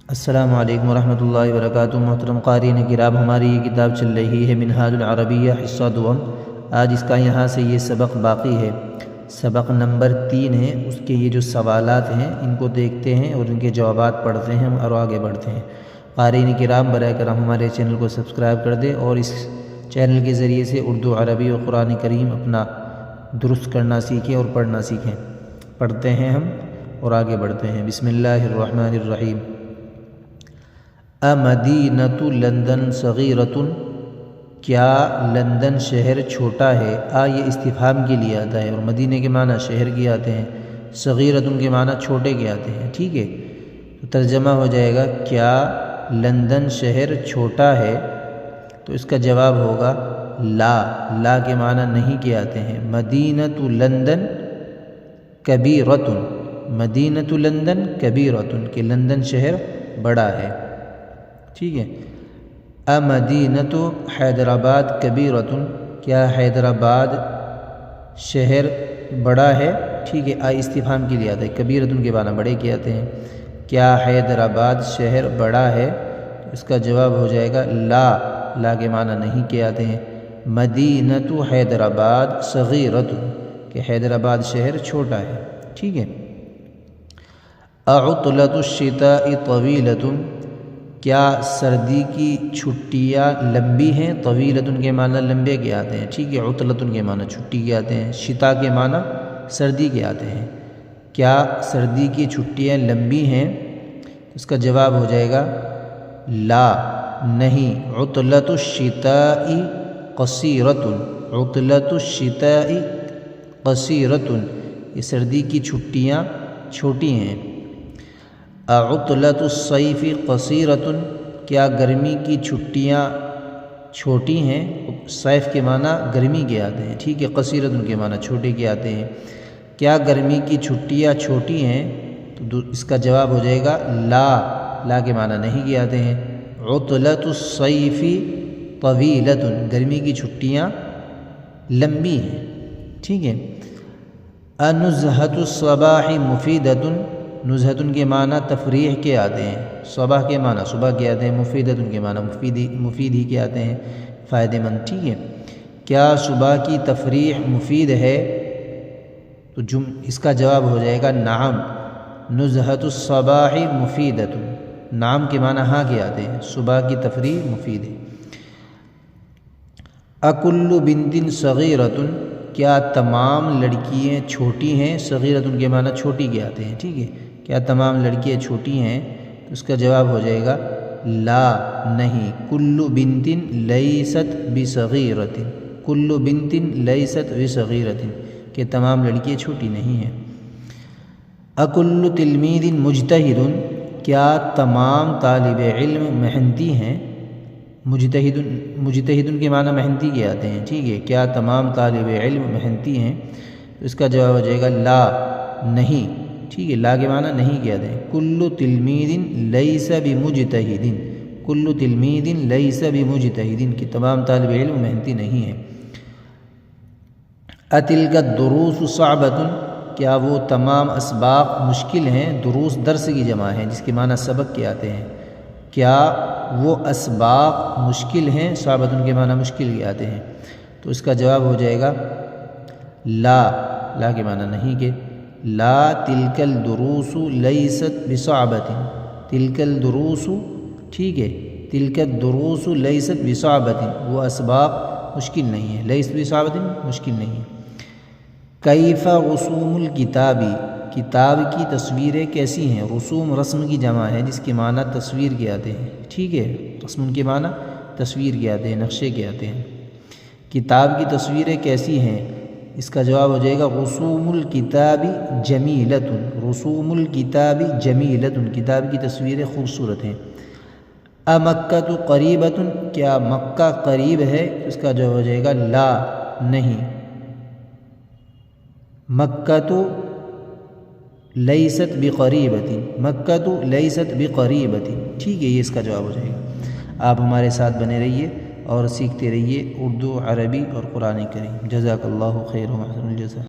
السلام علیکم ورحمۃ اللہ وبرکاتہ۔ محترم قارئین کرام، ہماری یہ کتاب چل رہی ہے منہاج العربیہ حصہ دوم۔ آج اس کا یہاں سے یہ سبق باقی ہے، سبق نمبر 3 ہے۔ اس کے یہ جو سوالات ہیں ان کو دیکھتے ہیں اور ان کے جوابات پڑھتے ہیں اور آگے بڑھتے ہیں۔ قارئین کرام برائے کرم ہمارے چینل کو سبسکرائب کر دیں اور اس چینل کے ذریعے سے اردو، عربی اور قرآن کریم اپنا درست کرنا سیکھیں اور پڑھنا سیکھیں۔ پڑھتے ہیں ہم اور آگے بڑھتے ہیں۔ بسم اللہ الرحمن الرحیم۔ امدینۃ لندن صغیرۃ، کیا لندن شہر چھوٹا ہے؟ یہ استفہام کے لیے آتا ہے اور مدینے کے معنی شہر کے آتے ہیں، صغیرۃ کے معنی چھوٹے کے آتے ہیں، ٹھیک ہے؟ تو ترجمہ ہو جائے گا کیا لندن شہر چھوٹا ہے؟ تو اس کا جواب ہوگا لا کے معنی نہیں کے آتے ہیں۔ مدینۃ لندن کبیرۃ، مدینۃ لندن کبیرۃ، کہ لندن شہر بڑا ہے، ٹھیک ہے؟ امدینۃ حیدرآباد کبیرۃ، کیا حیدرآباد شہر بڑا ہے؟ ٹھیک ہے، استفہام کے لیے آتا ہے، کبیرۃ کے معنی بڑے کے آتے ہیں۔ کیا حیدرآباد شہر بڑا ہے؟ تو اس کا جواب ہو جائے گا لا کے معنی نہیں کے آتے ہیں۔ مدینۃ حیدرآباد صغیرۃ، کہ حیدرآباد شہر چھوٹا ہے، ٹھیک ہے؟ عطلۃ الشتاء طویلۃ، کیا سردی کی چھٹیاں لمبی ہیں؟ طویلۃ کے معنی لمبے کے آتے ہیں، ٹھیک ہے؟ عطلۃ کے معنی چھٹی کے آتے ہیں، شتاء کے معنی سردی کے آتے ہیں۔ کیا سردی کی چھٹیاں لمبی ہیں؟ اس کا جواب ہو جائے گا لا، نہیں۔ عطلۃ الشتاء قصیرۃ، عطلۃ الشتاء قصیرۃ، یہ سردی کی چھٹیاں چھوٹی ہیں۔ عطلۃ الصیف قصیرۃ، کیا گرمی کی چھٹیاں چھوٹی ہیں؟ صیف کے معنی گرمی کے آتے ہیں، ٹھیک ہے؟ قصیرۃ کے معنی چھوٹے کے آتے ہیں۔ کیا گرمی کی چھٹیاں چھوٹی ہیں؟ تو اس کا جواب ہو جائے گا لا کے معنی نہیں کے آتے ہیں۔ عطلۃ الصیف طویلۃ، گرمی کی چھٹیاں لمبی ہیں، ٹھیک ہے؟ نزہۃ الصباح مفیدۃ، نزہۃ کے معنی تفریح کے آتے ہیں، صباح کے معنی صبح کے آتے ہیں، مفیدۃ کے معنی مفید ہی کے آتے ہیں، فائدہ مند، ٹھیک ہے؟ کیا صبح کی تفریح مفید ہے؟ تو اس کا جواب ہو جائے گا نعم، نزہۃ الصباح مفیدۃ، نعم کے معنی ہاں کے آتے ہیں، صبح کی تفریح مفید ہے۔ اکل بنت صغیرۃ، کیا تمام لڑکیاں چھوٹی ہیں؟ صغیرۃ کے معنی چھوٹی کے آتے ہیں، ٹھیک ہے؟ کیا تمام لڑکیاں چھوٹی ہیں؟ تو اس کا جواب ہو جائے گا لا، نہیں۔ کل بنت لیست بصغیرۃ، کل بنت لیست بصغیرۃ، کہ تمام لڑکیاں چھوٹی نہیں ہیں۔ اکل تلمیذ مجتہد، کیا تمام طالب علم محنتی ہیں؟ مجتہد کے معنی محنتی کے آتے ہیں، ٹھیک ہے؟ کیا تمام طالب علم محنتی ہیں؟ تو اس کا جواب ہو جائے گا لا، نہیں، ٹھیک ہے؟ لا کے معنی نہیں کے آتے ہیں۔ کل تلمیذ لیس بمجتہد، کل تلمیذ لیس بمجتہد، کہ تمام طالب علم محنتی نہیں ہیں۔ اتلک الدروس صعبۃ، کیا وہ تمام اسباق مشکل ہیں؟ دروس درس کی جمع ہے جس کے معنی سبق کے آتے ہیں۔ کیا وہ اسباق مشکل ہیں؟ صعبۃ کے معنی مشکل کے آتے ہیں، تو اس کا جواب ہو جائے گا لا کے معنی نہیں کہ لا تلک الدروس لیست بصعبۃ، تلک الدروس، ٹھیک ہے؟ تلک الدروس لیست بصعبۃ، وہ اسباق مشکل نہیں ہے، لیست بصعبۃ مشکل نہیں ہے۔ کیف رسوم الکتاب، کتاب کی تصویریں کیسی ہیں؟ رسوم رسم کی جمع ہے جس کے معنی تصویر کے آتے ہیں، ٹھیک ہے؟ رسم کے معنی تصویر کے آتے ہیں، نقشے کے آتے ہیں۔ کتاب کی تصویریں کیسی ہیں؟ اس کا جواب ہو جائے گا رسوم الکتاب جمیلۃ، رسوم الکتاب جمیلۃ، کتاب کی تصویریں خوبصورت ہیں۔ امکۃ قریبۃ، کیا مکہ قریب ہے؟ اس کا جواب ہو جائے گا لا، نہیں۔ مکۃ لیست بقریبۃ، مکۃ لیست بقریبۃ، ٹھیک ہے؟ یہ اس کا جواب ہو جائے گا۔ آپ ہمارے ساتھ بنے رہیے اور سیکھتے رہیے اردو، عربی اور قرآن کریم۔ جزاک اللہ خیر و احسن الجزا۔